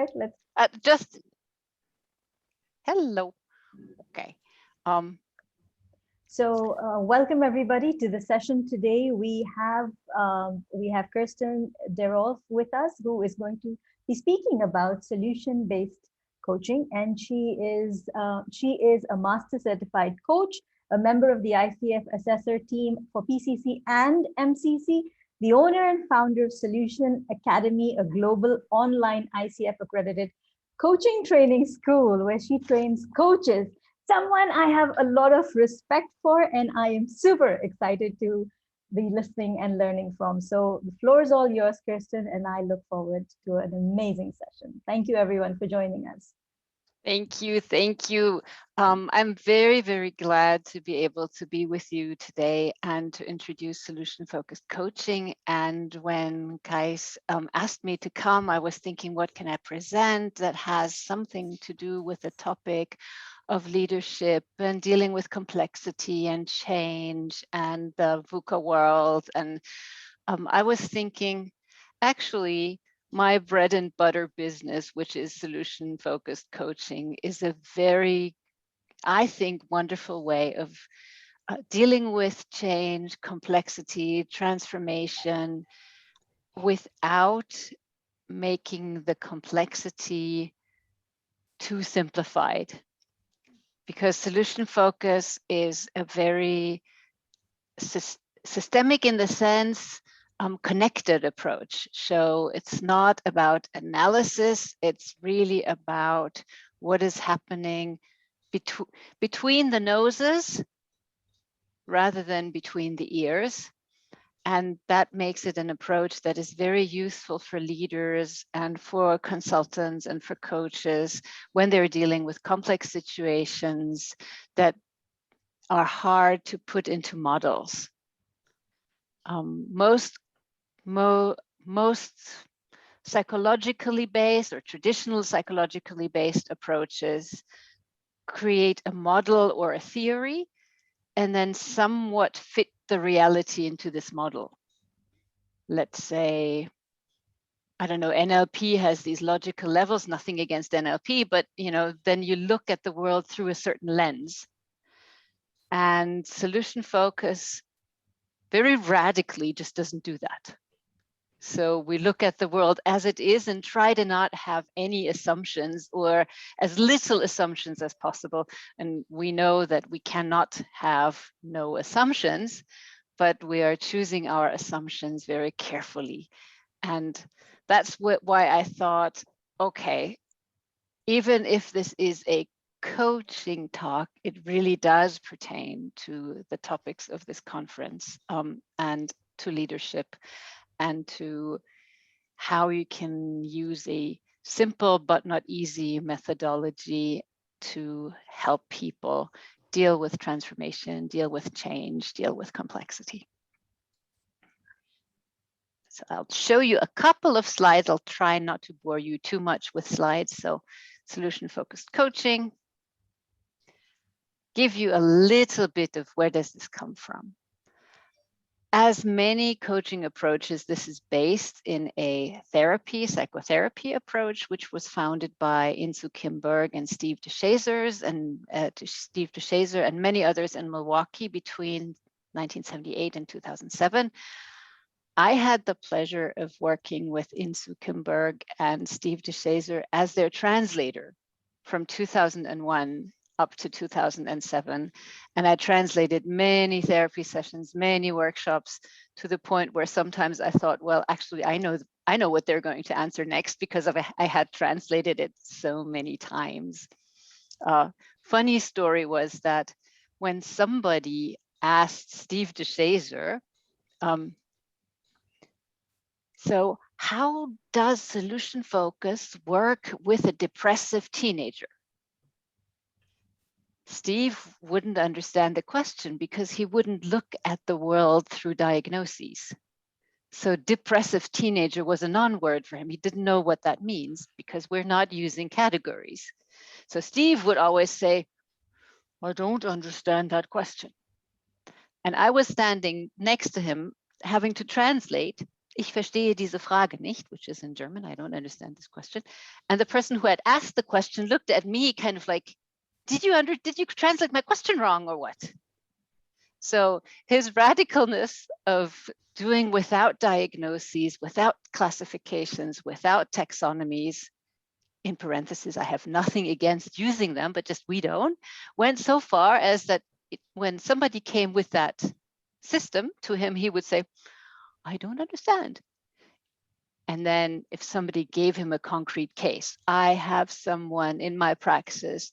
right, let's just hello. Okay. So welcome everybody to the session today. We have KIRSTEN DIEROLF with us, who is going to be speaking about solution-based coaching, and she is a master certified coach, a member of the ICF assessor team for PCC and MCC, the owner and founder of Solution Academy, a global online ICF accredited coaching training school where she trains coaches. Someone I have a lot of respect for, and I am super excited to be listening and learning from. So the floor is all yours, KIRSTEN, and I look forward to an amazing session. Thank you everyone for joining us. Thank you. Thank you. I'm very, very glad to be able to be with you today and to introduce solution-focused coaching. And when Kais asked me to come, I was thinking, what can I present that has something to do with the topic of leadership and dealing with complexity and change and the VUCA world. And I was thinking, actually, my bread and butter business, which is solution-focused coaching, is a very, I think, wonderful way of dealing with change, complexity, transformation, without making the complexity too simplified. Because solution focus is a very systemic, in the sense, connected approach. So it's not about analysis, it's really about what is happening between the noses rather than between the ears. And that makes it an approach that is very useful for leaders and for consultants and for coaches when they're dealing with complex situations that are hard to put into models. Most psychologically based or traditional psychologically based approaches create a model or a theory and then somewhat fit the reality into this model. Let's say, I don't know, NLP has these logical levels, nothing against NLP, but then you look at the world through a certain lens. And solution focus very radically just doesn't do that. So we look at the world as it is and try to not have any assumptions, or as little assumptions as possible. And we know that we cannot have no assumptions, but we are choosing our assumptions very carefully. And that's why I thought, okay, even if this is a coaching talk, it really does pertain to the topics of this conference, and to leadership, and to how you can use a simple but not easy methodology to help people deal with transformation, deal with change, deal with complexity. So I'll show you a couple of slides. I'll try not to bore you too much with slides. So solution-focused coaching. Give you a little bit of where does this come from. As many coaching approaches, this is based in a psychotherapy approach, which was founded by Insoo Kim Berg and Steve DeShazer and many others in Milwaukee between 1978 and 2007. I had the pleasure of working with Insoo Kim Berg and Steve DeShazer as their translator from 2001 up to 2007. And I translated many therapy sessions, many workshops, to the point where sometimes I thought, well, actually, I know what they're going to answer next, because I had translated it so many times. Funny story was that when somebody asked Steve DeShazer, so how does solution focus work with a depressive teenager? Steve wouldn't understand the question because he wouldn't look at the world through diagnoses. So depressive teenager was a non-word for him. He didn't know what that means because we're not using categories. So Steve would always say, I don't understand that question. And I was standing next to him having to translate ich verstehe diese Frage nicht, which is in German, I don't understand this question. And the person who had asked the question looked at me kind of like, did you translate my question wrong or what? So his radicalness of doing without diagnoses, without classifications, without taxonomies, in parentheses, I have nothing against using them, but just we don't, went so far as that when somebody came with that system to him, he would say, I don't understand. And then if somebody gave him a concrete case, I have someone in my practice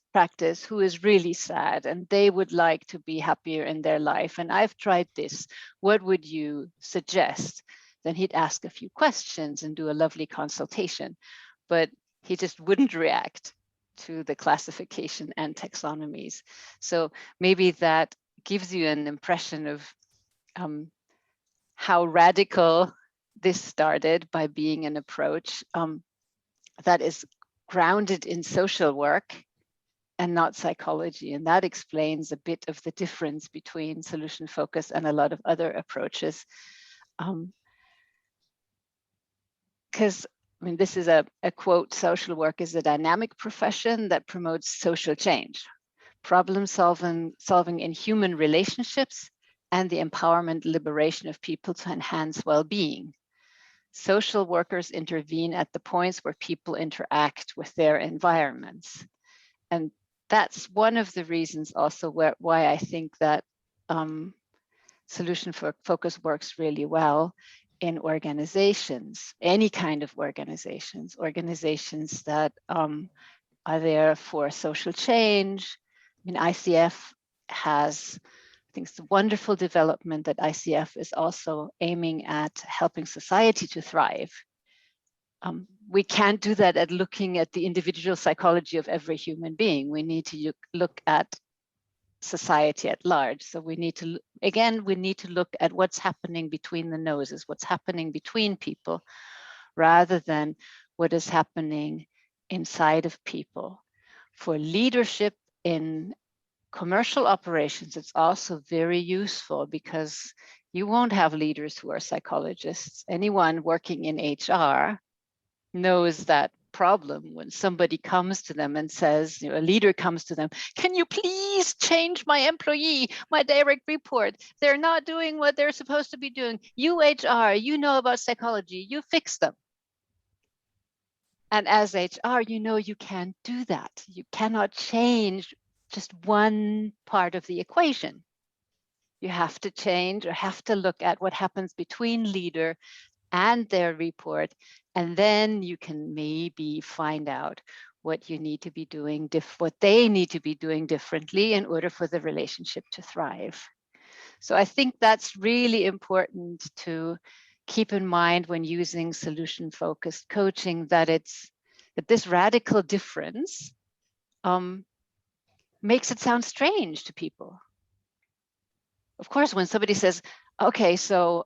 who is really sad and they would like to be happier in their life. And I've tried this. What would you suggest? Then he'd ask a few questions and do a lovely consultation. But he just wouldn't react to the classification and taxonomies. So maybe that gives you an impression of how radical this started by being an approach that is grounded in social work and not psychology. And that explains a bit of the difference between solution focus and a lot of other approaches. Because I mean, this is a quote, social work is a dynamic profession that promotes social change, problem solving in human relationships, and the empowerment, liberation of people to enhance well-being. Social workers intervene at the points where people interact with their environments. And that's one of the reasons also why I think that solution focus works really well in organizations, any kind of organizations that are there for social change. I mean, ICF has, I think it's a wonderful development that ICF is also aiming at helping society to thrive. We can't do that at looking at the individual psychology of every human being. We need to look at society at large. So we need to, again, we need to look at what's happening between the noses, what's happening between people, rather than what is happening inside of people. For leadership in commercial operations, it's also very useful because you won't have leaders who are psychologists. Anyone working in HR knows that problem when somebody comes to them and says, a leader comes to them, can you please change my employee, my direct report? They're not doing what they're supposed to be doing. You HR, you know about psychology, you fix them. And as HR, you can't do that. You cannot change just one part of the equation. You have to change or have to look at what happens between leader and their report, and then you can maybe find out what you need to be doing, what they need to be doing differently in order for the relationship to thrive. So I think that's really important to keep in mind when using solution-focused coaching, that this radical difference makes it sound strange to people. Of course, when somebody says, okay, so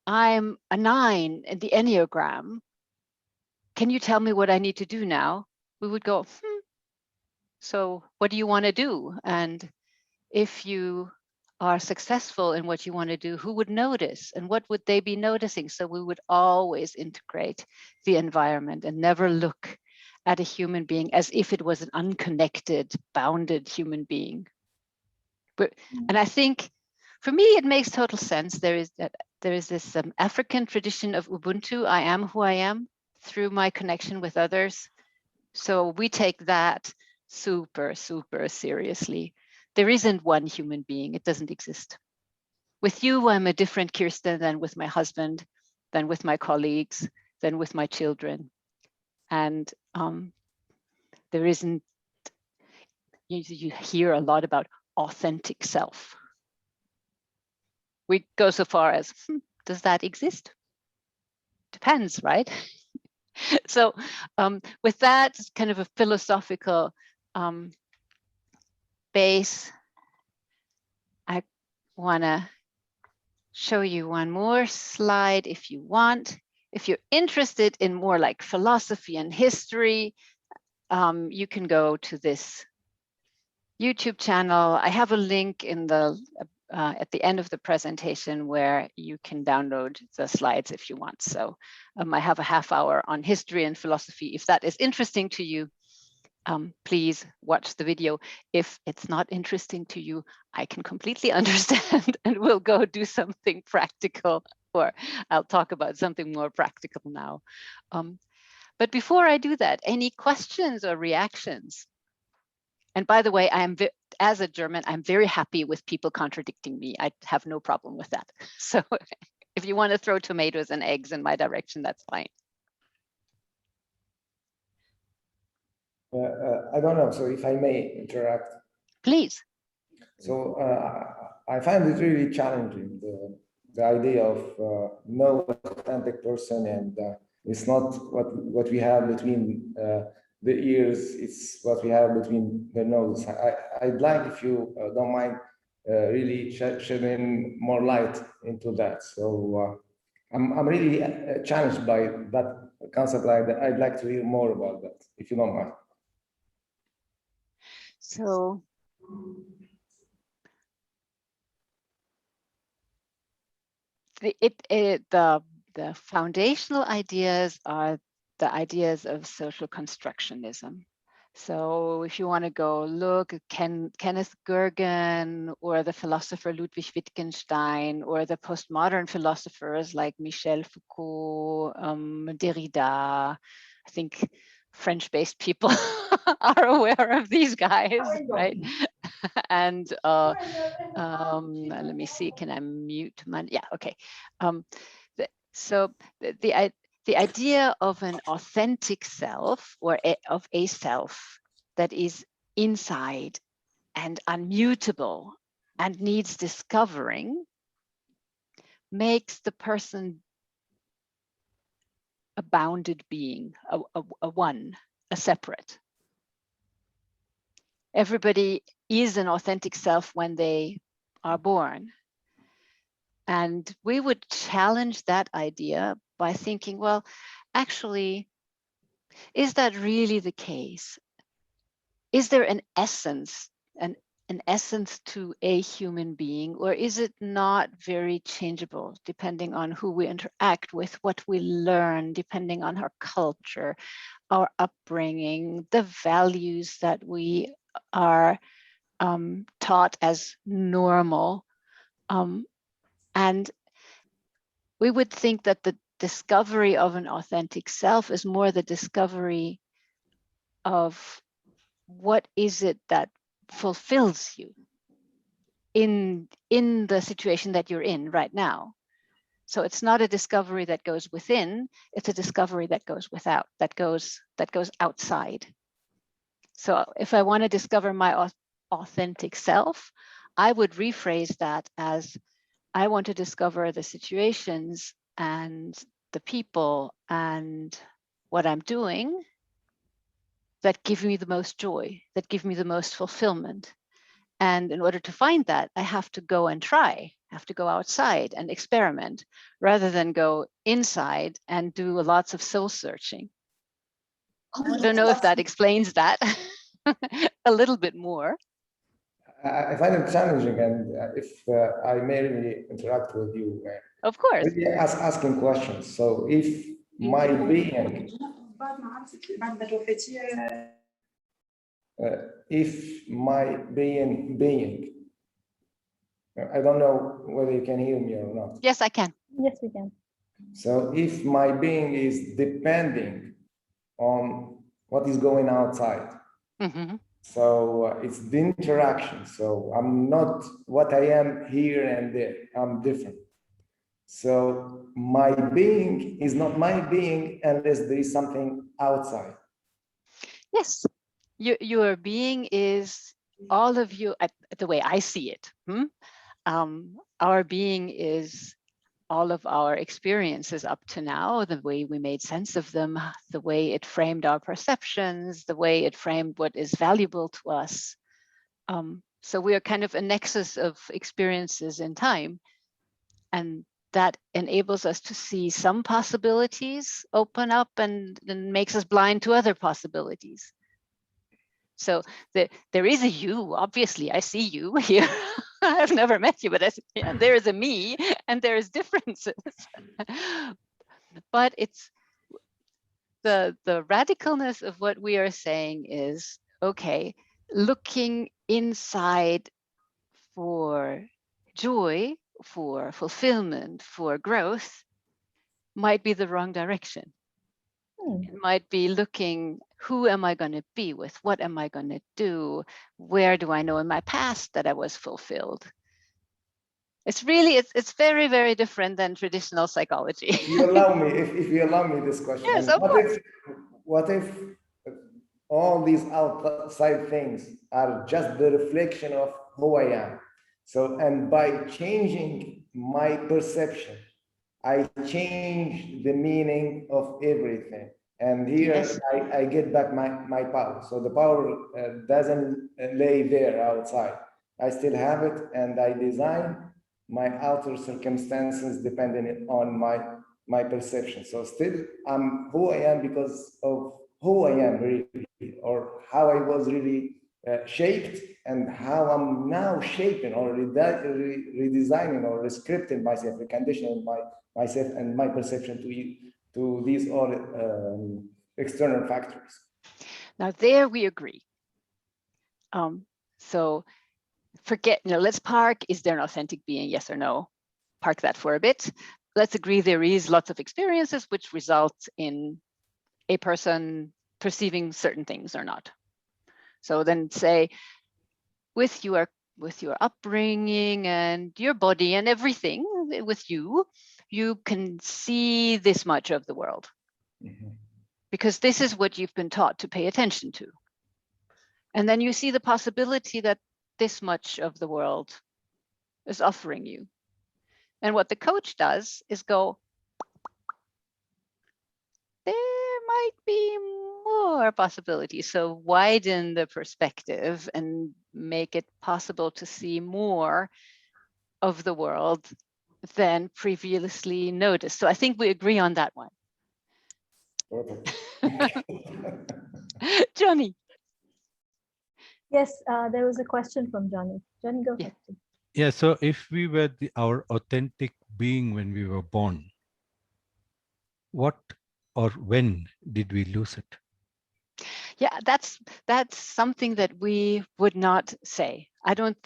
I'm a 9 in the Enneagram, can you tell me what I need to do now? We would go, so what do you want to do? And if you are successful in what you want to do, who would notice and what would they be noticing? So we would always integrate the environment and never look at a human being as if it was an unconnected, bounded human being. And I think for me, it makes total sense. There is this African tradition of Ubuntu, I am who I am, through my connection with others. So we take that super, super seriously. There isn't one human being, it doesn't exist. With you, I'm a different Kirsten than with my husband, than with my colleagues, than with my children. And there isn't, you hear a lot about authentic self. We go so far as, does that exist? Depends, right? So with that kind of a philosophical base, I want to show you one more slide if you want. If you're interested in more like philosophy and history, you can go to this YouTube channel. I have a link in the at the end of the presentation where you can download the slides if you want. So I have a half hour on history and philosophy. If that is interesting to you, please watch the video. If it's not interesting to you, I can completely understand and we'll go do something practical, or I'll talk about something more practical now. But before I do that, any questions or reactions? And by the way, as a German, I'm very happy with people contradicting me. I have no problem with that. So if you want to throw tomatoes and eggs in my direction, that's fine. I don't know, so if I may interact. Please. So I find it really challenging, the idea of no authentic person, and it's not what we have between the ears, it's what we have between the nose. I'd like, if you don't mind, really shedding more light into that. So I'm really challenged by that concept. I'd like to hear more about that, if you don't mind. So the foundational ideas are the ideas of social constructionism. So if you want to go look at Kenneth Gergen or the philosopher Ludwig Wittgenstein or the postmodern philosophers like Michel Foucault, Derrida, I think French-based people are aware of these guys, right? And let me see, can I mute my, yeah, okay. So the idea of an authentic self, or of a self that is inside and unmutable and needs discovering, makes the person a bounded being, a one, a separate. Everybody is an authentic self when they are born. And we would challenge that idea by thinking, well, actually, is that really the case? Is there an essence, an essence to a human being, or is it not very changeable depending on who we interact with, what we learn, depending on our culture, our upbringing, the values that we are taught as normal? And we would think that the discovery of an authentic self is more the discovery of what is it that fulfills you in the situation that you're in right now. So it's not a discovery that goes within, it's a discovery that goes without, that goes outside. So if I want to discover my authentic self, I would rephrase that as, I want to discover the situations and the people and what I'm doing that give me the most joy, that give me the most fulfillment. And in order to find that, I have to go and try, I have to go outside and experiment, rather than go inside and do lots of soul searching. I don't know if that explains that a little bit more. I find it challenging, and if I may really interact with you, of course, really asking questions. So if my being, I don't know whether you can hear me or not. Yes, I can. Yes, we can. So if my being is depending on what is going outside, so it's the interaction. So I'm not what I am here and there. I'm different. So my being is not my being unless there is something outside. Yes, your being is all of you, the way I see it. Our being is all of our experiences up to now, the way we made sense of them, the way it framed our perceptions, the way it framed what is valuable to us. So we are kind of a nexus of experiences in time, and that enables us to see some possibilities open up and makes us blind to other possibilities. So there is a you, obviously, I see you here. I've never met you, but and there is a me, and there is differences. But it's the radicalness of what we are saying is, okay, looking inside for joy, for fulfillment, for growth might be the wrong direction. It might be looking, who am I going to be with? What am I going to do? Where do I know in my past that I was fulfilled? It's really, it's very, very different than traditional psychology. If you allow me, if you allow me this question, Yes, of course. What if all these outside things are just the reflection of who I am? So, and by changing my perception, I change the meaning of everything. And here Yes. I get back my power. So the power doesn't lay there outside. I still have it, and I design my outer circumstances depending on my perception. So still I'm who I am because of who I am really, or how I was really shaped, and how I'm now shaping or redesigning or rescripting myself, reconditioning myself and my perception to these all external factors. Now there we agree. So forget, let's park, is there an authentic being, yes or no? Park that for a bit. Let's agree there is lots of experiences which result in a person perceiving certain things or not. So then say, with your upbringing and your body and everything with you can see this much of the world. Mm-hmm. Because this is what you've been taught to pay attention to. And then you see the possibility that this much of the world is offering you. And what the coach does is go, there might be more possibilities. So widen the perspective and make it possible to see more of the world than previously noticed. So I think we agree on that one. Johnny. Yes, there was a question from Johnny. Johnny, go ahead. Yeah, so if we were our authentic being when we were born, what or when did we lose it? Yeah, that's something that we would not say. I don't,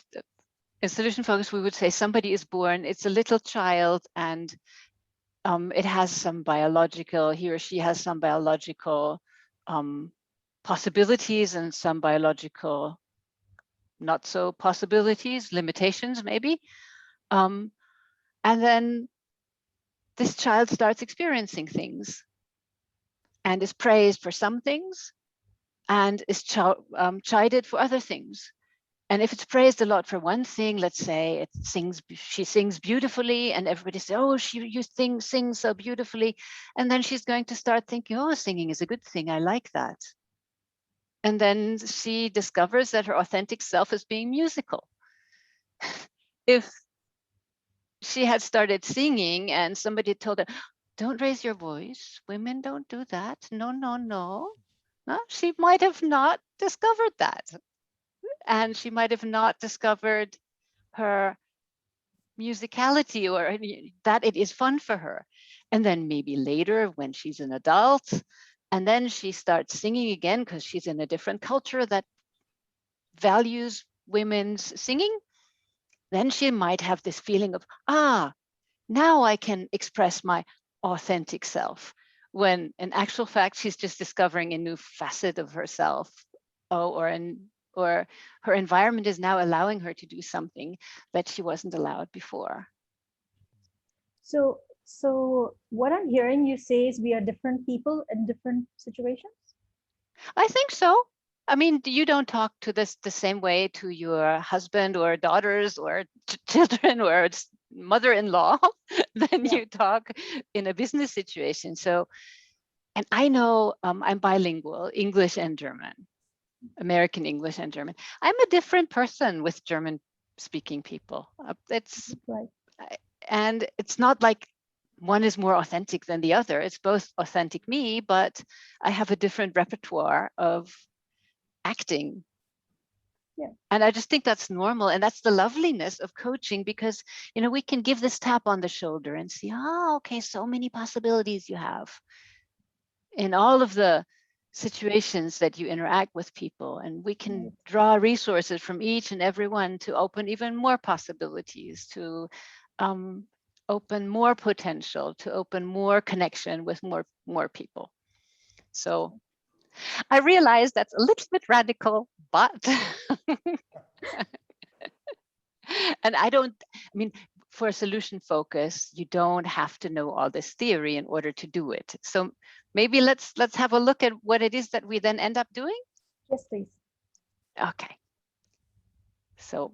in solution focus, we would say somebody is born, it's a little child, and it has some biological, he or she has some biological possibilities and some biological not so possibilities, limitations maybe. And then this child starts experiencing things and is praised for some things and is chided for other things. And if it's praised a lot for one thing, let's say she sings beautifully, and everybody says, oh, you sing so beautifully. And then she's going to start thinking, oh, singing is a good thing. I like that. And then she discovers that her authentic self is being musical. If she had started singing and somebody told her, don't raise your voice, women don't do that. No, no, no. No, she might have not discovered that. And she might have not discovered her musicality or that it is fun for her. And then maybe later when she's an adult, and then she starts singing again because she's in a different culture that values women's singing, then she might have this feeling of, now I can express my authentic self, when in actual fact, she's just discovering a new facet of herself, or her environment is now allowing her to do something that she wasn't allowed before. So what I'm hearing you say is we are different people in different situations? I think so. I mean, you don't talk to this the same way to your husband or daughters or children or mother-in-law than you talk in a business situation. So, and I know I'm bilingual, English and German, American English and German. I'm a different person with German-speaking people. It's right. And it's not like one is more authentic than the other. It's both authentic me, but I have a different repertoire of acting. Yeah. And I just think that's normal. And that's the loveliness of coaching, because, you know, we can give this tap on the shoulder and see, oh, okay, so many possibilities you have in all of the situations that you interact with people. And we can draw resources from each and every one to open even more possibilities, to open more potential, to open more connection with more people. So I realize that's a little bit radical, but and I mean, for solution focus, you don't have to know all this theory in order to do it. So maybe let's have a look at what it is that we then end up doing. Yes, please. Okay. So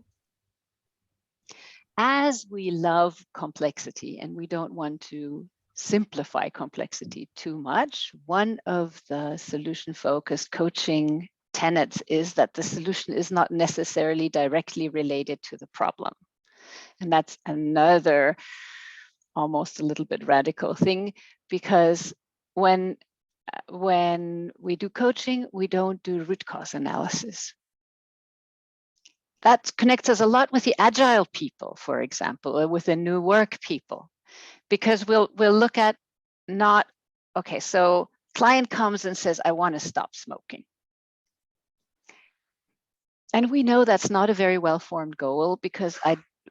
as we love complexity and we don't want to simplify complexity too much, one of the solution-focused coaching tenets is that the solution is not necessarily directly related to the problem. And that's another almost a little bit radical thing, because when we do coaching, we don't do root cause analysis. That connects us a lot with the agile people, for example, or with the new work people, because we'll look at not, okay, so client comes and says, I want to stop smoking. And we know that's not a very well-formed goal, because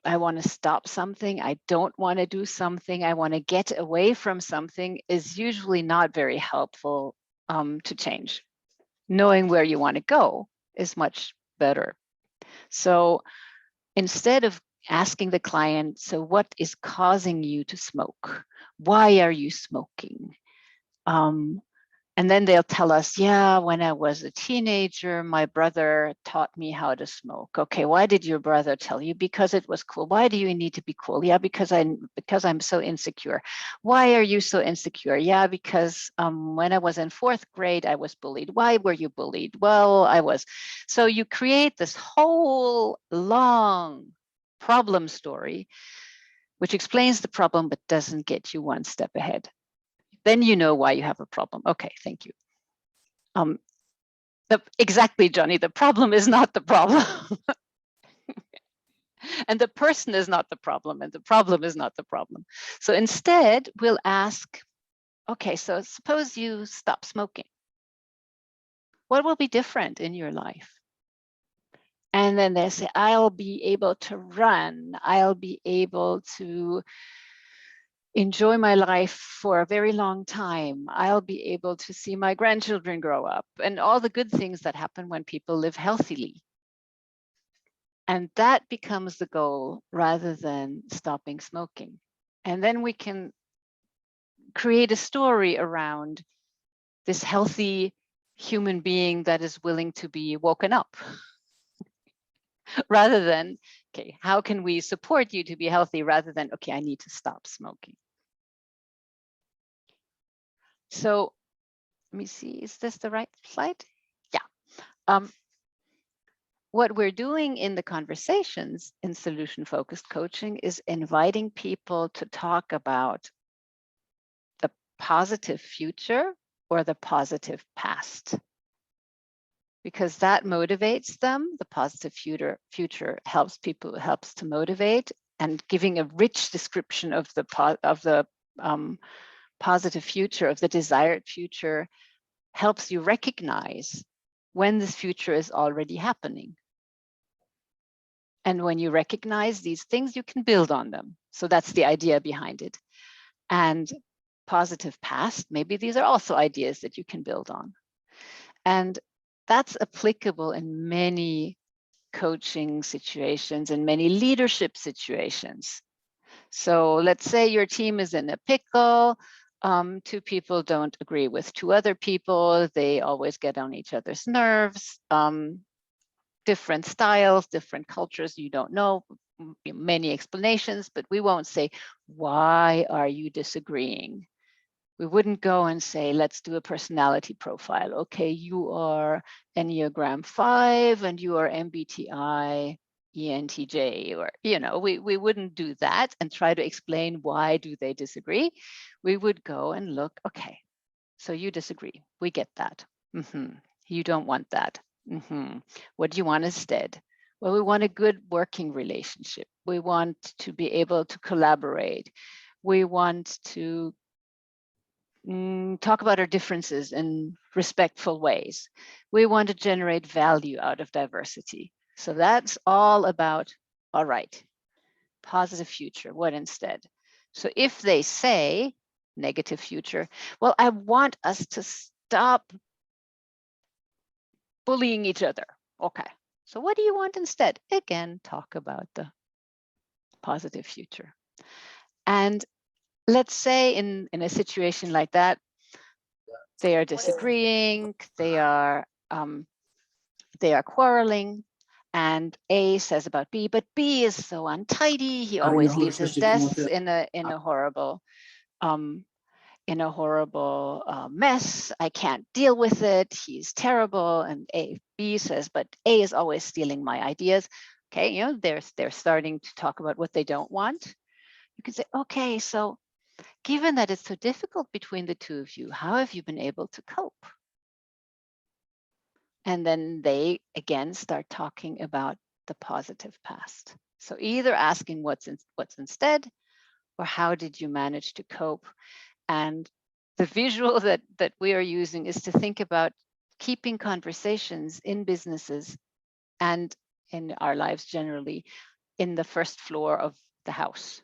I want to stop something, I don't want to do something, I want to get away from something is usually not very helpful to change. Knowing where you want to go is much better. So instead of asking the client, so what is causing you to smoke? Why are you smoking? And then they'll tell us, yeah, when I was a teenager, my brother taught me how to smoke. Okay, why did your brother tell you? Because it was cool. Why do you need to be cool? Yeah, because I'm so insecure. Why are you so insecure? Yeah, because when I was in 4th grade, I was bullied. Why were you bullied? Well, I was. So you create this whole long problem story, which explains the problem, but doesn't get you one step ahead. Then you know why you have a problem. Okay, thank you. Exactly, Johnny, the problem is not the problem. And the person is not the problem, and the problem is not the problem. So instead, we'll ask, okay, so suppose you stop smoking. What will be different in your life? And then they say, I'll be able to run. I'll be able to enjoy my life for a very long time. I'll be able to see my grandchildren grow up, and all the good things that happen when people live healthily. And that becomes the goal rather than stopping smoking. And then we can create a story around this healthy human being that is willing to be woken up. Rather than, okay, how can we support you to be healthy, rather than, okay, I need to stop smoking. So let me see, is this the right slide? Yeah. What we're doing in the conversations in solution-focused coaching is inviting people to talk about the positive future or the positive past, because that motivates them. The positive future helps to motivate, and giving a rich description of the positive future, of the desired future, helps you recognize when this future is already happening. And when you recognize these things, you can build on them. So that's the idea behind it. And positive past, maybe these are also ideas that you can build on. And that's applicable in many coaching situations and many leadership situations. So let's say your team is in a pickle. 2 people don't agree with 2 other people. They always get on each other's nerves. Different styles, different cultures, you don't know, many explanations, but we won't say, why are you disagreeing? We wouldn't go and say, let's do a personality profile. Okay, you are Enneagram 5 and you are MBTI ENTJ, or, you know, we wouldn't do that and try to explain why do they disagree. We would go and look, okay, so you disagree. We get that. You don't want that. What do you want instead? Well, we want a good working relationship. We want to be able to collaborate. We want to talk about our differences in respectful ways. We want to generate value out of diversity. So that's all about, all right, positive future, what instead? So if they say negative future, well, I want us to stop bullying each other. Okay, so what do you want instead? Again, talk about the positive future. And let's say in a situation like that, they are disagreeing, they are quarreling, and A says about B, but B is so untidy. He always leaves his desk in a horrible mess. I can't deal with it. He's terrible. And B says, but A is always stealing my ideas. Okay, you know, they're starting to talk about what they don't want. You can say, okay, so given that it's so difficult between the two of you, how have you been able to cope? And then they again start talking about the positive past. So either asking what's instead, or how did you manage to cope? And the visual that we are using is to think about keeping conversations in businesses and in our lives generally in the first floor of the house.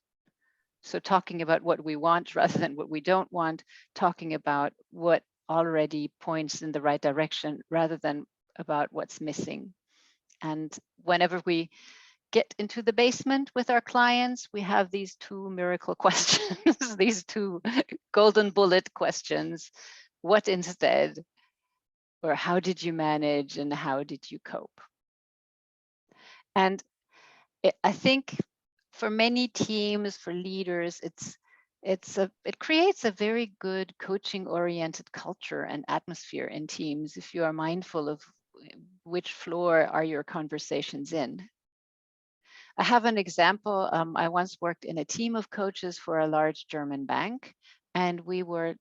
So talking about what we want rather than what we don't want, talking about what already points in the right direction rather than about what's missing. And whenever we get into the basement with our clients, we have these two miracle questions, these two golden bullet questions. What instead? Or how did you manage and how did you cope? And I think for many teams, for leaders, it creates a very good coaching-oriented culture and atmosphere in teams if you are mindful of which floor are your conversations in. I have an example. I once worked in a team of coaches for a large German bank, and we were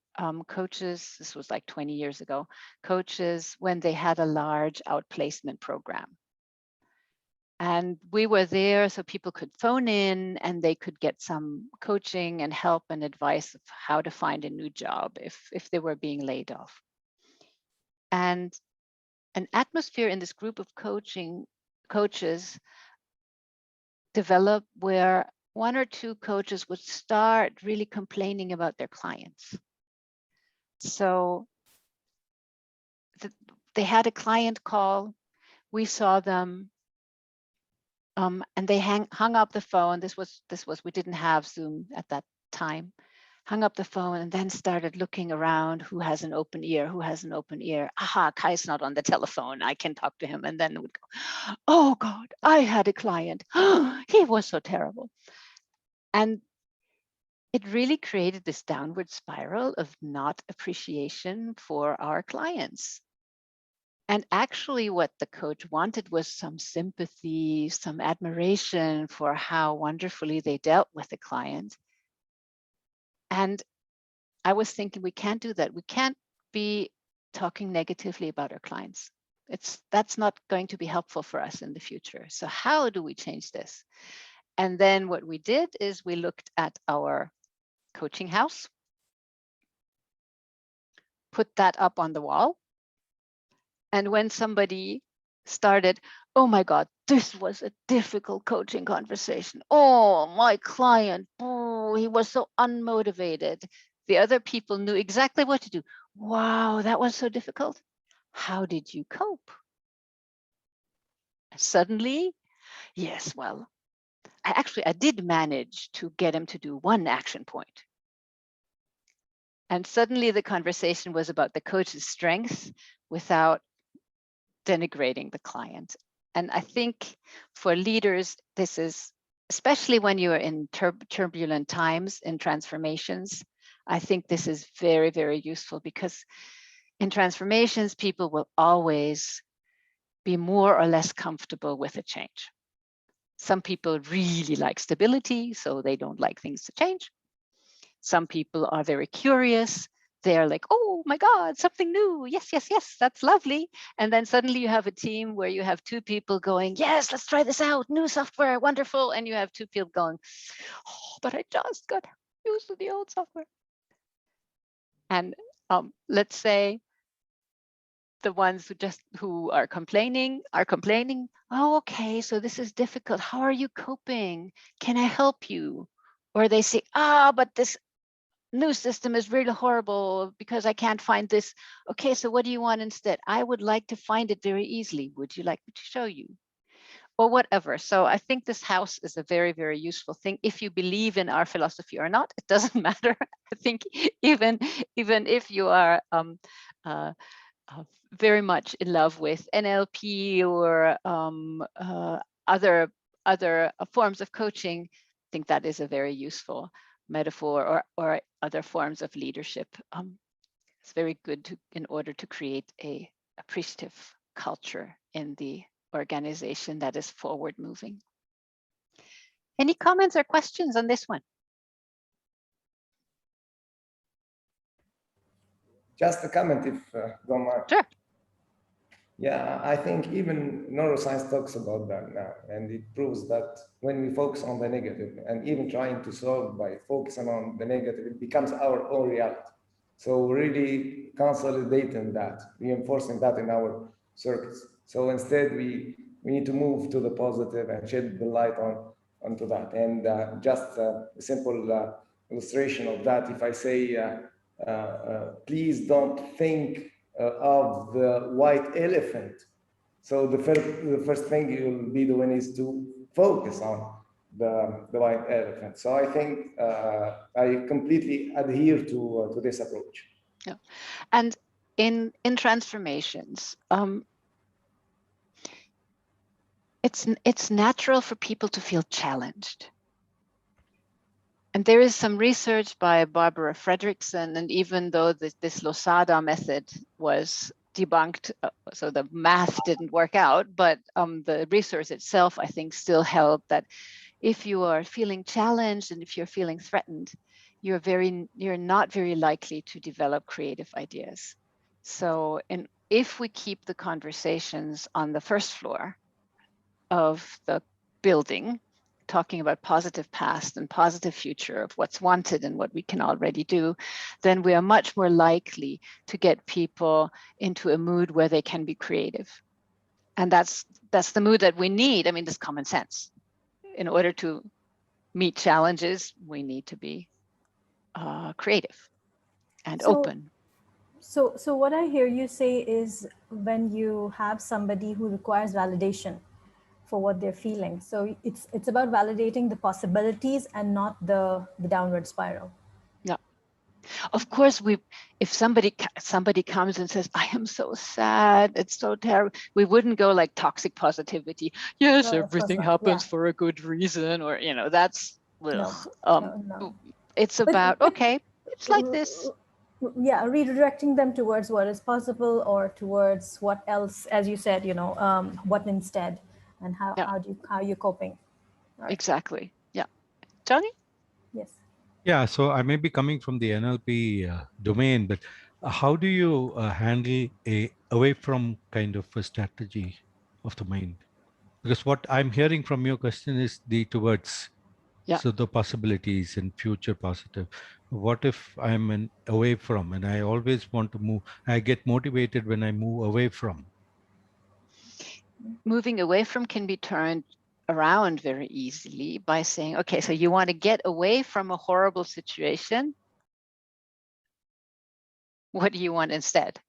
coaches, this was like 20 years ago, coaches when they had a large outplacement program. And we were there so people could phone in and they could get some coaching and help and advice of how to find a new job if they were being laid off. And an atmosphere in this group of coaches develop where one or two coaches would start really complaining about their clients. So they had a client call, we saw them, and they hung up the phone. This was we didn't have Zoom at that time. Hung up the phone and then started looking around. Who has an open ear? Who has an open ear? Aha, Kai's not on the telephone. I can talk to him. And then it would go, oh God, I had a client. He was so terrible. And it really created this downward spiral of not appreciation for our clients. And actually what the coach wanted was some sympathy, some admiration for how wonderfully they dealt with the client. And I was thinking, we can't do that. We can't be talking negatively about our clients. That's not going to be helpful for us in the future. So how do we change this? And then what we did is we looked at our coaching house, put that up on the wall. And when somebody started, oh my God, this was a difficult coaching conversation. Oh, my client, oh, he was so unmotivated. The other people knew exactly what to do. Wow, that was so difficult. How did you cope? Suddenly, yes, well, I did manage to get him to do one action point. And suddenly the conversation was about the coach's strengths without denigrating the client. And I think for leaders, this is, especially when you are in turbulent times in transformations, I think this is very, very useful, because in transformations, people will always be more or less comfortable with a change. Some people really like stability, so they don't like things to change. Some people are very curious. they're like, oh my God, something new. Yes, yes, yes, that's lovely. And then suddenly you have a team where you have two people going, yes, let's try this out. New software, wonderful. And you have two people going, oh, but I just got used to the old software. And let's say the ones who are complaining. Oh, okay, so this is difficult. How are you coping? Can I help you? Or they say, but this new system is really horrible because I can't find this. Okay, so what do you want instead? I would like to find it very easily. Would you like me to show you? Or whatever. So I think this house is a very, very useful thing. If you believe in our philosophy or not, it doesn't matter. I think even if you are very much in love with NLP or other forms of coaching, I think that is a very useful metaphor, or other forms of leadership. It's very good in order to create a appreciative culture in the organization that is forward moving. Any comments or questions on this one? Just a comment, if don't mind. Sure. Yeah, I think even neuroscience talks about that now, and it proves that when we focus on the negative and even trying to solve by focusing on the negative, it becomes our own reality. So really consolidating that, reinforcing that in our circuits. So instead, we need to move to the positive and shed the light onto that. And just a simple illustration of that, if I say, please don't think of the white elephant. So the first thing you'll be doing is to focus on the white elephant. So I think I completely adhere to this approach. Yeah, and in transformations, it's natural for people to feel challenged. And there is some research by Barbara Fredrickson, and even though this Losada method was debunked, so the math didn't work out, but the research itself, I think, still held that if you are feeling challenged and if you're feeling threatened, you're not very likely to develop creative ideas. So, and if we keep the conversations on the first floor of the building, talking about positive past and positive future of what's wanted and what we can already do, then we are much more likely to get people into a mood where they can be creative. And that's the mood that we need. I mean, this common sense. In order to meet challenges, we need to be creative and open. So what I hear you say is, when you have somebody who requires validation for what they're feeling, so it's about validating the possibilities and not the downward spiral. Yeah, of course, if somebody comes and says, I am so sad, it's so terrible, we wouldn't go like toxic positivity. Yes, no, everything happens for a good reason, or that's no. It's about okay, it's like this. Yeah, redirecting them towards what is possible, or towards what else, as you said, what instead, and how you're coping. Right. Exactly. Yeah. Johnny? Yes. Yeah, so I may be coming from the NLP domain, but how do you handle a away from kind of a strategy of the mind? Because what I'm hearing from your question is the towards, so the possibilities and future positive. What if I'm away from, and I always want to move, I get motivated when I move away from. Moving away from can be turned around very easily by saying, okay, so you want to get away from a horrible situation. What do you want instead?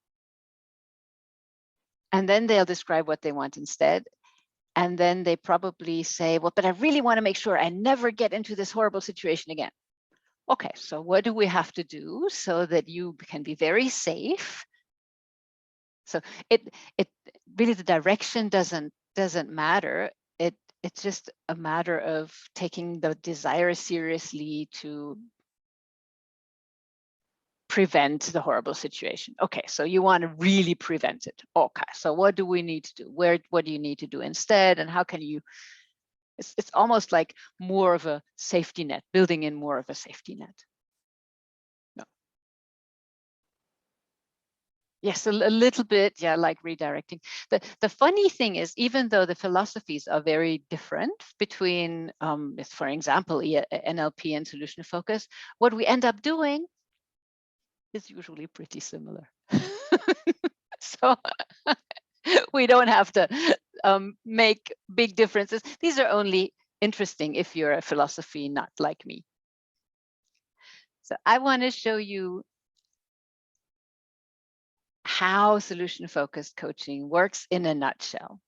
And then they'll describe what they want instead. And then they probably say, well, but I really want to make sure I never get into this horrible situation again. Okay, so what do we have to do so that you can be very safe? So it really, the direction doesn't matter. It's just a matter of taking the desire seriously to prevent the horrible situation. Okay, so you want to really prevent it. Okay, so what do we need to do? What do you need to do instead? And how can you, it's almost like more of a safety net, building in more of a safety net. No. Yes, a little bit, yeah, like redirecting. The funny thing is, even though the philosophies are very different between, for example, NLP and solution focus, what we end up doing is usually pretty similar. So we don't have to make big differences. These are only interesting if you're a philosophy nut like me. So I want to show you how solution-focused coaching works in a nutshell.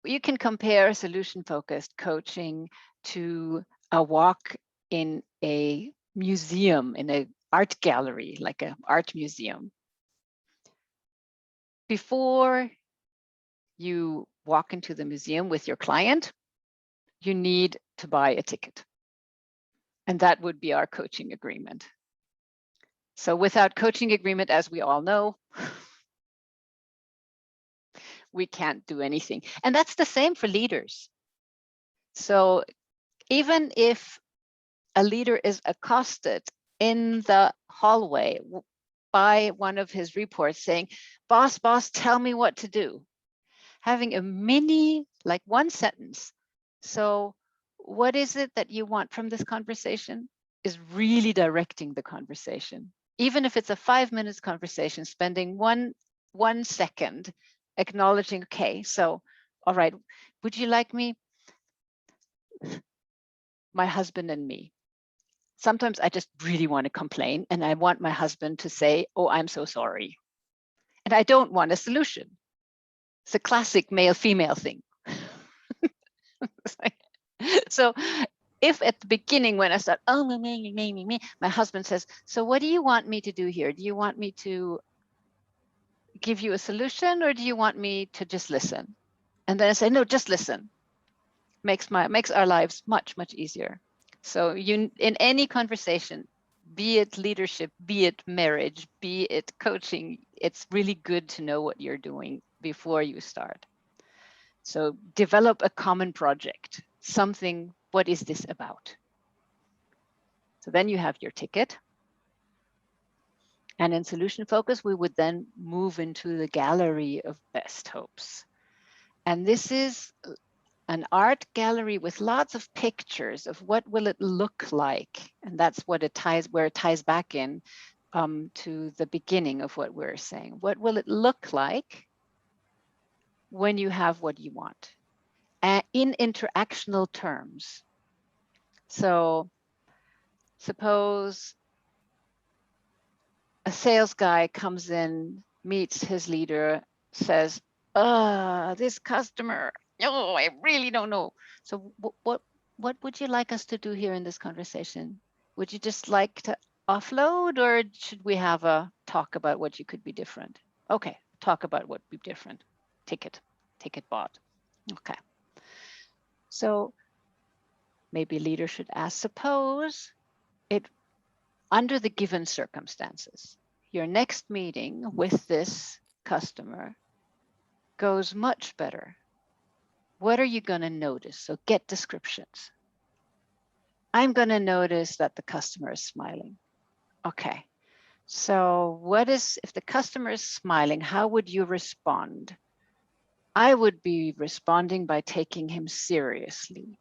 You can compare solution-focused coaching to a walk in a museum, in an art gallery, like an art museum. Before you walk into the museum with your client, you need to buy a ticket. And that would be our coaching agreement. So without coaching agreement, as we all know, we can't do anything. And that's the same for leaders. So even if a leader is accosted in the hallway by one of his reports saying, boss, tell me what to do. Having a mini, like one sentence. So what is it that you want from this conversation is really directing the conversation. Even if it's a 5 minutes conversation, spending one second acknowledging, okay, so, all right, would you like me? My husband and me. Sometimes I just really want to complain and I want my husband to say, oh, I'm so sorry. And I don't want a solution. It's a classic male-female thing. So if at the beginning when I start, oh, me, my husband says, so what do you want me to do here? Do you want me to give you a solution or do you want me to just listen? And then I say, no, just listen. Makes our lives much, much easier. So in any conversation, be it leadership, be it marriage, be it coaching, it's really good to know what you're doing before you start. So develop a common project, something, what is this about? So then you have your ticket. And in solution focus, we would then move into the gallery of best hopes. And this is an art gallery with lots of pictures of what will it look like. And that's what it ties, where it ties back in to the beginning of what we're saying. What will it look like when you have what you want? In interactional terms. So suppose a sales guy comes in, meets his leader, says, this customer, oh, I really don't know. So what would you like us to do here in this conversation? Would you just like to offload or should we have a talk about what you could be different? Okay, talk about what would be different. Ticket bought. Okay. So maybe leader should ask, suppose it, under the given circumstances, your next meeting with this customer goes much better. What are you going to notice? So get descriptions. I'm going to notice that the customer is smiling. Okay. So what is, if the customer is smiling, how would you respond? I would be responding by taking him seriously.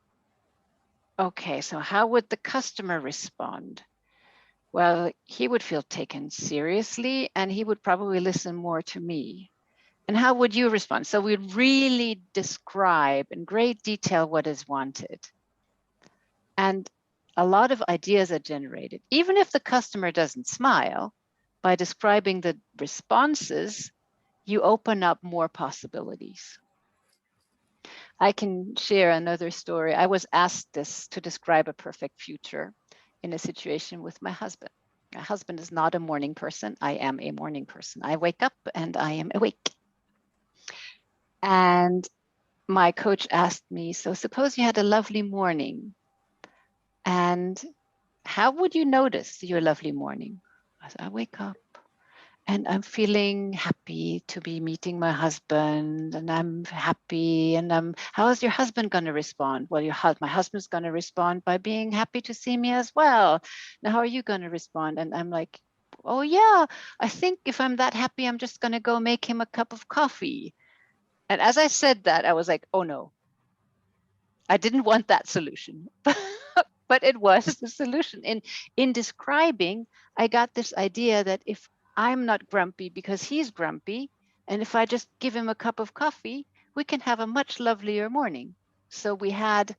Okay, so how would the customer respond? Well, he would feel taken seriously and he would probably listen more to me. And how would you respond? So we really describe in great detail what is wanted. And a lot of ideas are generated. Even if the customer doesn't smile, by describing the responses, you open up more possibilities. I can share another story. I was asked this to describe a perfect future in a situation with my husband. My husband is not a morning person. I am a morning person. I wake up and I am awake. And my coach asked me, so suppose you had a lovely morning and how would you notice your lovely morning? I said, I wake up and I'm feeling happy to be meeting my husband and I'm happy and how is your husband going to respond? Well, my husband's going to respond by being happy to see me as well. Now, how are you going to respond? And I'm like, Oh yeah, I think if I'm that happy, I'm just going to go make him a cup of coffee. And as I said that, I was like, oh no, I didn't want that solution, but it was the solution. In describing, I got this idea that if I'm not grumpy because he's grumpy, and if I just give him a cup of coffee, we can have a much lovelier morning. So we had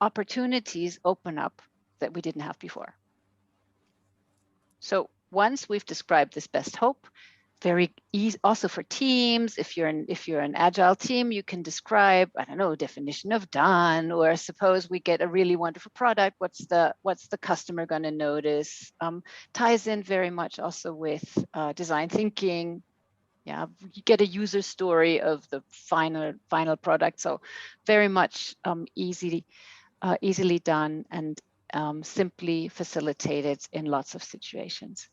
opportunities open up that we didn't have before. So once we've described this best hope, very easy also for teams. If you're an agile team, you can describe, I don't know, definition of done, or suppose we get a really wonderful product, what's the customer going to notice? Ties in very much also with design thinking. Yeah, you get a user story of the final product. So very much easily done and simply facilitated in lots of situations.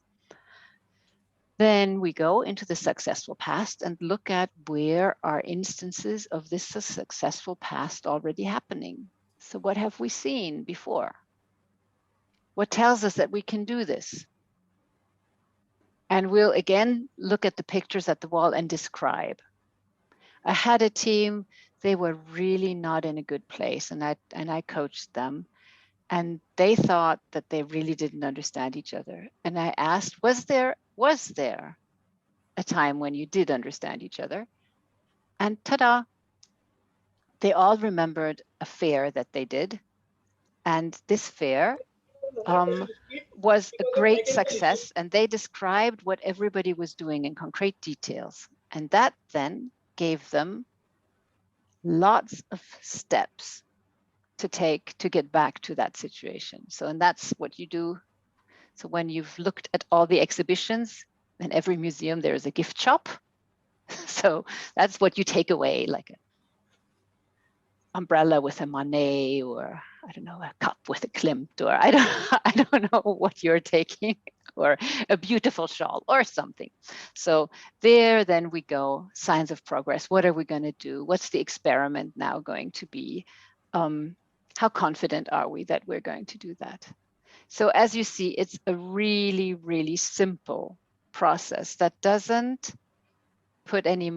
Then we go into the successful past and look at where are instances of this successful past already happening. So what have we seen before? What tells us that we can do this? And we'll again look at the pictures at the wall and describe. I had a team, they were really not in a good place, and I coached them. And they thought that they really didn't understand each other. And I asked, was there a time when you did understand each other? And ta-da, they all remembered a fair that they did. And this fair was a great success. And they described what everybody was doing in concrete details. And that then gave them lots of steps to take to get back to that situation. So, and that's what you do. So when you've looked at all the exhibitions, in every museum, there is a gift shop. So that's what you take away, like an umbrella with a Monet, or I don't know, a cup with a Klimt, or I don't know what you're taking, or a beautiful shawl or something. So there, then we go, signs of progress. What are we going to do? What's the experiment now going to be? How confident are we that we're going to do that? So as you see, it's a really, really simple process that doesn't put any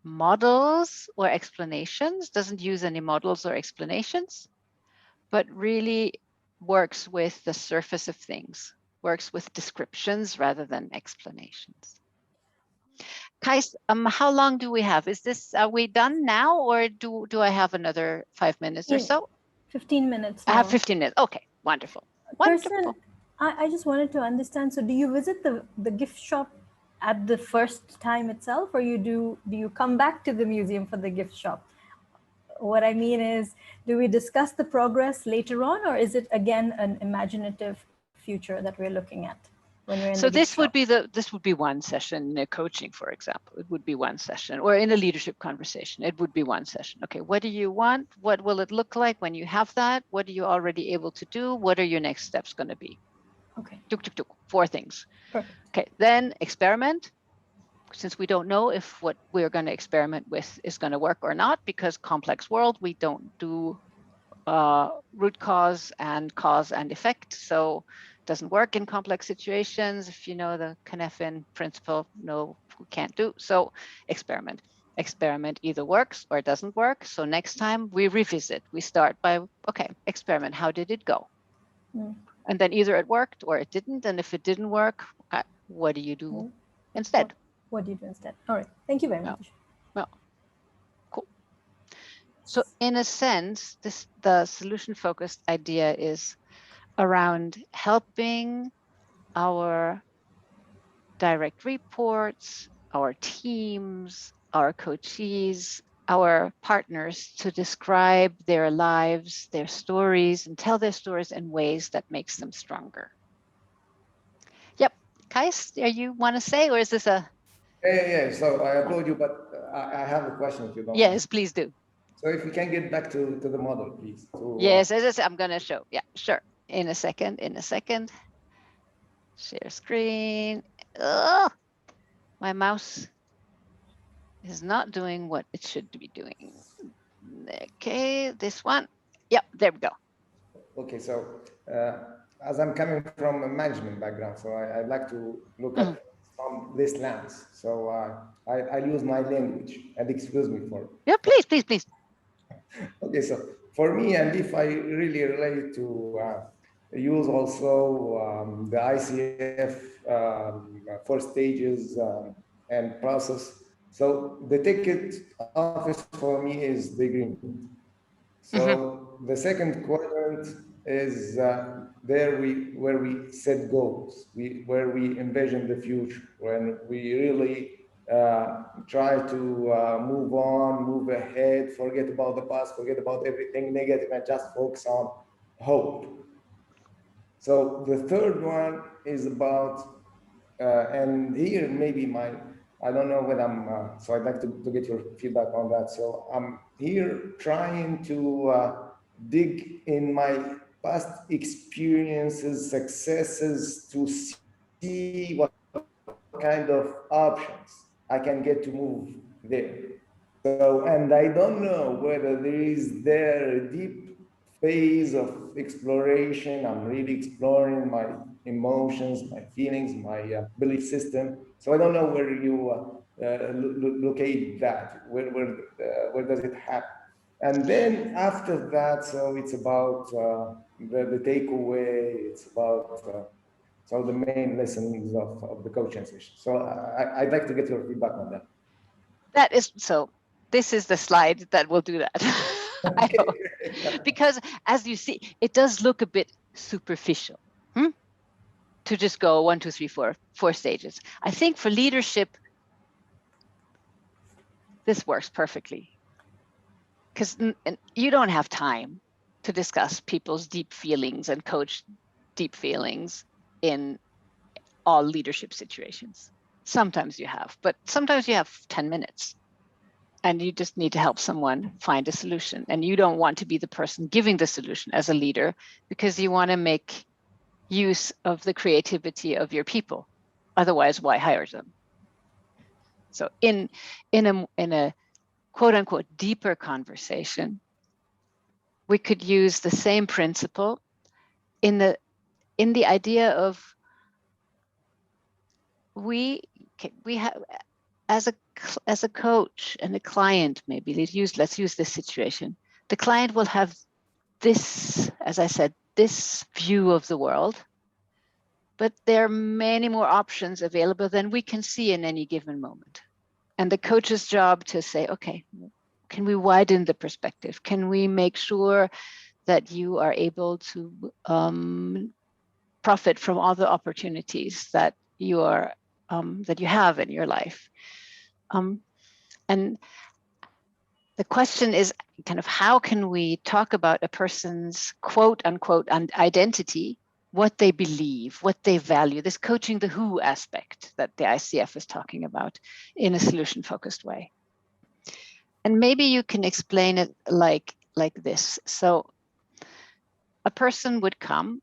models or explanations, doesn't use any models or explanations, but really works with the surface of things, works with descriptions rather than explanations. Kais, how long do we have? Are we done now, or do I have another 5 minutes or so? 15 minutes I now. have 15 minutes. Okay, wonderful. Kirsten, I just wanted to understand, so do you visit the gift shop at the first time itself, or do you come back to the museum for the gift shop? What I mean is, do we discuss the progress later on, or is it again an imaginative future that we're looking at when we're in so the gift shop? this would be one session in coaching, for example. It would be one session, or in a leadership conversation, it would be one session. Okay, what do you want? What will it look like when you have that? What are you already able to do? What are your next steps going to be? Okay. 4 things. Perfect. Okay, then experiment. Since we don't know if what we're going to experiment with is going to work or not, because complex world, we don't do root cause and effect. So it doesn't work in complex situations. If you know the Knefin principle, no, we can't do. So experiment. Experiment either works or doesn't work. So next time we revisit, we start by, okay, experiment, how did it go? And then either it worked or it didn't. And if it didn't work, what do you do instead? What do you do instead? All right. Thank you very much. Well, cool. So in a sense, the solution-focused idea is around helping our direct reports, our teams, our coachees, our partners to describe their lives, their stories, and tell their stories in ways that makes them stronger. Yep. Kais, you want to say, or is this a... Yeah. So I applaud you, but I have a question if you don't Yes, mind. please do. So if we can get back to the model, please. Yes, as I said, I'm going to show. Yeah, sure. In a second. Share screen. Ugh, my mouse is not doing what it should be doing. Okay, this one. Yep, there we go. Okay, so as I'm coming from a management background, so I'd like to look at from this lens. So I'll use my language, and excuse me for. Yeah, please. Okay, so for me, and if I really relate to use also the ICF 4 stages and process. So the ticket office for me is the agreement. So the second quadrant is where we set goals, where we envision the future, when we really try to move on, move ahead, forget about the past, forget about everything negative, and just focus on hope. So the third one is about, and here maybe I don't know when I'm, so I'd like to get your feedback on that. So I'm here trying to dig in my past experiences, successes, to see what kind of options I can get to move there. So, and I don't know whether there is a deep phase of exploration. I'm really exploring my emotions, my feelings, my belief system. So I don't know where you locate that. Where does it happen? And then after that, so it's about the takeaway. It's about so the main lessons of the coaching session. So I'd like to get your feedback on that. That is so. This is the slide that will do that. I hope. Because as you see, it does look a bit superficial to just go 1, 2, 3, 4 stages. I think for leadership, this works perfectly because you don't have time to discuss people's deep feelings and coach deep feelings in all leadership situations. Sometimes you have, but sometimes you have 10 minutes. And you just need to help someone find a solution. And you don't want to be the person giving the solution as a leader because you want to make use of the creativity of your people. Otherwise, why hire them? So in a quote unquote deeper conversation, we could use the same principle in the idea of we have as a coach and a client, maybe let's use this situation. The client will have this, as I said, this view of the world, but there are many more options available than we can see in any given moment. And the coach's job to say, okay, can we widen the perspective? Can we make sure that you are able to profit from all the opportunities that you have in your life? And the question is kind of how can we talk about a person's quote unquote identity, what they believe, what they value, this coaching the who aspect that the ICF is talking about in a solution focused way. And maybe you can explain it like this. So a person would come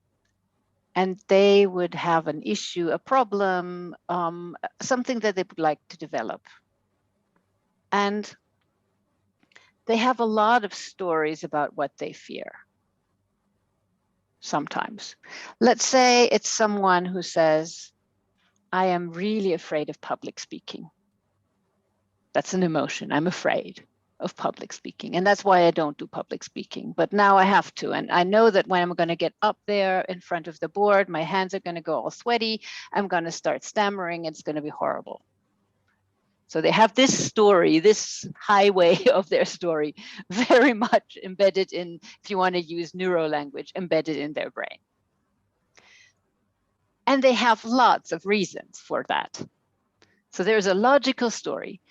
and they would have an issue, a problem, something that they would like to develop. And they have a lot of stories about what they fear. Sometimes. Let's say it's someone who says, I am really afraid of public speaking. That's an emotion. I'm afraid of public speaking. And that's why I don't do public speaking. But now I have to. And I know that when I'm going to get up there in front of the board, my hands are going to go all sweaty. I'm going to start stammering. It's going to be horrible. So they have this story, this highway of their story, very much embedded in, if you want to use neuro language, embedded in their brain. And they have lots of reasons for that. So there's a logical story.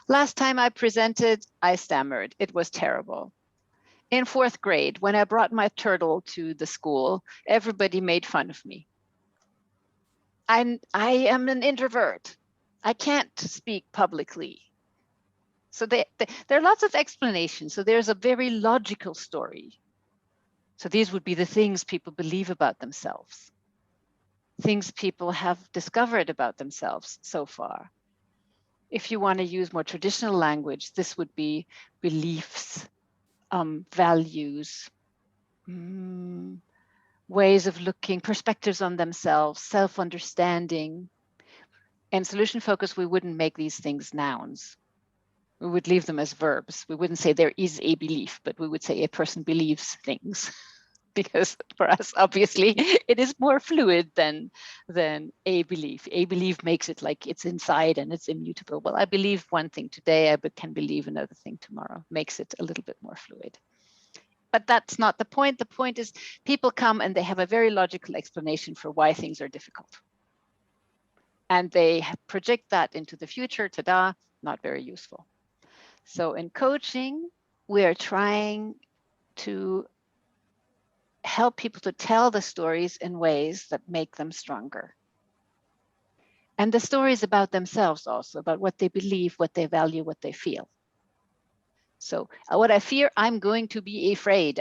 Last time I presented, I stammered. It was terrible. In 4th grade, when I brought my turtle to the school, everybody made fun of me. I am an introvert. I can't speak publicly. So there are lots of explanations. So there's a very logical story. So these would be the things people believe about themselves, things people have discovered about themselves so far. If you want to use more traditional language, this would be beliefs, values, ways of looking, perspectives on themselves, self-understanding. And solution focus, we wouldn't make these things nouns. We would leave them as verbs. We wouldn't say there is a belief, but we would say a person believes things. Because for us, obviously, it is more fluid than a belief. A belief makes it like it's inside and it's immutable. Well, I believe one thing today, I can believe another thing tomorrow. Makes it a little bit more fluid. But that's not the point. The point is people come and they have a very logical explanation for why things are difficult. And they project that into the future, ta-da, not very useful. So in coaching, we are trying to help people to tell the stories in ways that make them stronger. And the stories about themselves also, about what they believe, what they value, what they feel. So what I fear, I'm going to be afraid.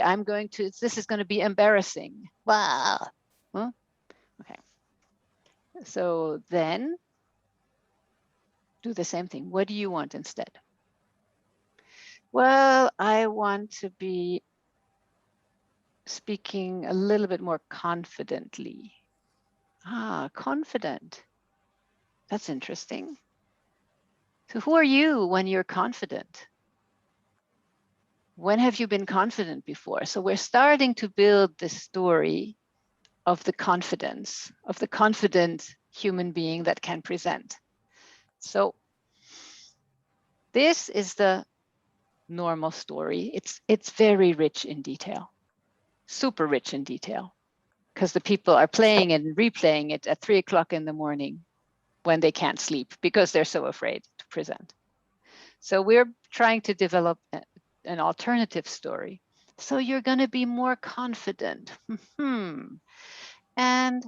This is going to be embarrassing. Wow. Well, okay. So then do the same thing. What do you want instead? Well, I want to be speaking a little bit more confidently. Confident. That's interesting. So who are you when you're confident? When have you been confident before? So we're starting to build this story of the confidence, of the confident human being that can present. So this is the normal story. It's very rich in detail, super rich in detail, because the people are playing it and replaying it at 3 o'clock in the morning when they can't sleep because they're so afraid to present. So we're trying to develop an alternative story. So you're going to be more confident. And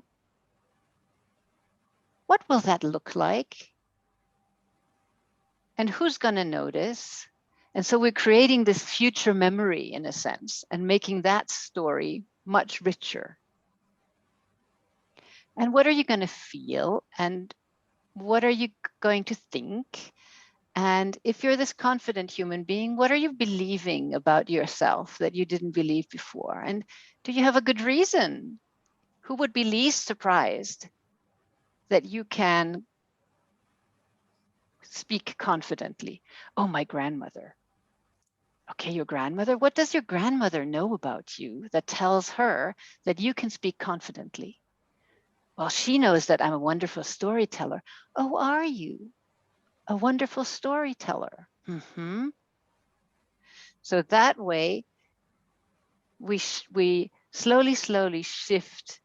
what will that look like? And who's going to notice? And so we're creating this future memory in a sense and making that story much richer. And what are you going to feel? And what are you going to think? And if you're this confident human being, what are you believing about yourself that you didn't believe before? And do you have a good reason? Who would be least surprised that you can speak confidently? Oh, my grandmother. Okay, your grandmother. What does your grandmother know about you that tells her that you can speak confidently? Well, she knows that I'm a wonderful storyteller. Oh, are you? A wonderful storyteller. So that way, we slowly shift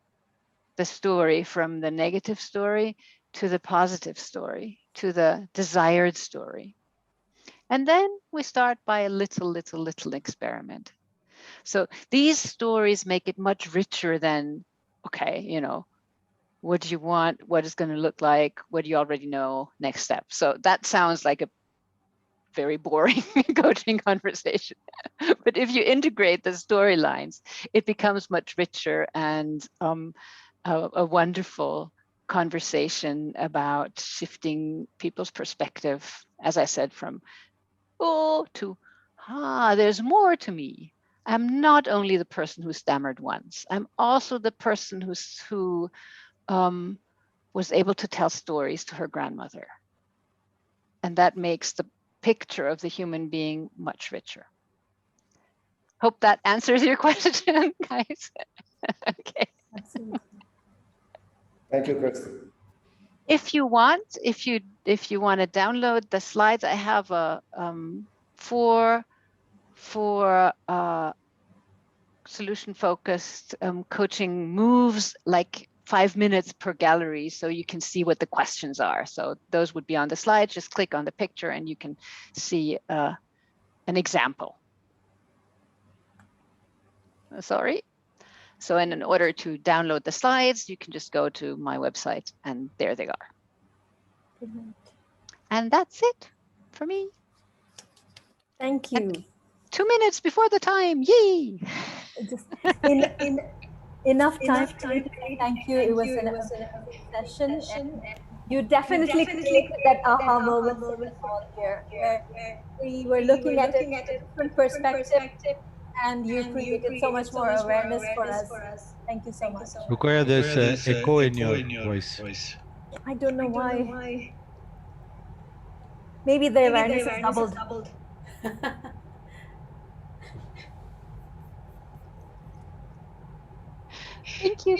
the story from the negative story to the positive story, to the desired story. And then we start by a little experiment. So these stories make it much richer than, okay, what do you want? What is going to look like? What do you already know? Next step. So that sounds like a very boring coaching conversation. But if you integrate the storylines, it becomes much richer and a wonderful conversation about shifting people's perspective, as I said, from to there's more to me. I'm not only the person who stammered once. I'm also the person who was able to tell stories to her grandmother. And that makes the picture of the human being much richer. Hope that answers your question, guys. Okay. Absolutely. Thank you, Kirsten. If you want to download the slides, I have a for solution focused coaching moves like 5 minutes per gallery, so you can see what the questions are. So those would be on the slide. Just click on the picture and you can see an example. Sorry. So in order to download the slides, you can just go to my website and there they are. And that's it for me. Thank you. 2 minutes before the time. Yay! Just enough time to say thank you. It was an amazing session. And you definitely created that aha moment in the hall here, where we were looking at it from a different perspective And you created so much more awareness for us. Thank you so much. Ruqya, there's an echo in your voice. I don't know why. Maybe the awareness is doubled. Thank you.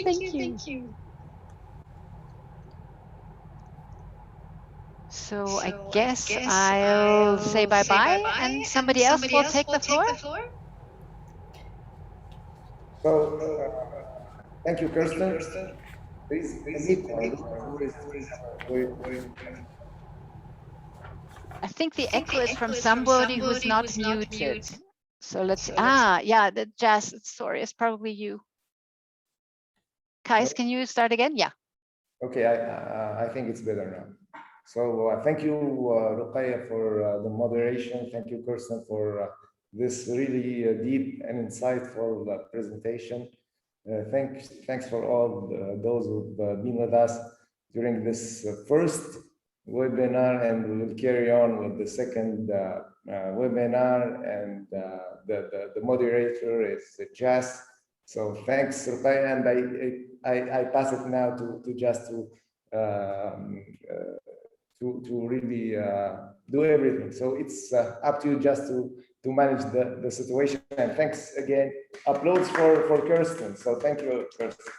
So I guess I'll say bye-bye and somebody else will take the floor. So, thank you, Kirsten. Please, I think the echo is from somebody who's not muted. So let's see. Yeah, the jazz, sorry, it's probably you. Kais, can you start again? Yeah. Okay, I think it's better now. So thank you, Ruqya, for the moderation. Thank you, Kirsten, for this really deep and insightful presentation. Thanks for all those who've been with us during this first webinar, and we will carry on with the second webinar, and the moderator is Jess. So thanks, Ruqya, and I pass it now to Jess to really do everything. So it's up to you just to manage the situation. And thanks again. Applause for Kirsten. So thank you, Kirsten.